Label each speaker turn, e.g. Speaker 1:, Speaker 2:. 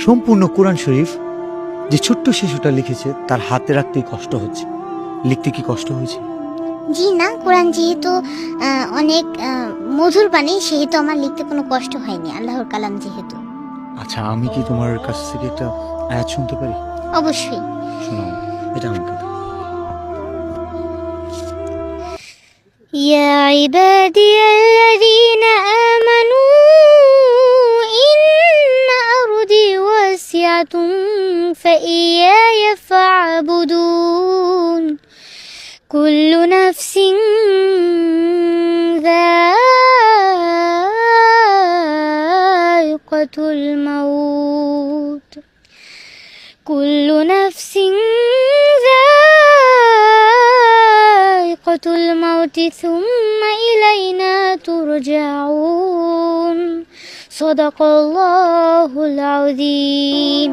Speaker 1: সম্পূর্ণ কোরআন শরীফ যে ছোট্ট শিশুটা লিখেছে তার হাতে রাখতেই কষ্ট হচ্ছে। লিখতে কি কষ্ট হয়েছে?
Speaker 2: জি না, কোরআন যেহেতু অনেক মধুর বাণী, সেহেতু আমার লিখতে কোনো কষ্ট হয়নি, আল্লাহর কালাম যেহেতু।
Speaker 1: আচ্ছা, আমি কি তোমার কাছ থেকে একটা আয়াত শুনতে পারি?
Speaker 2: অবশ্যই।
Speaker 1: শোনাও, এটা আমাকে দাও।
Speaker 2: يا عبادي الذين آمنوا إن أرضي واسعة فإياي فاعبدون كل نفس ذائقة الموت كل نفس ذائقة الموت ثم إلينا ترجعون صدق الله العظيم.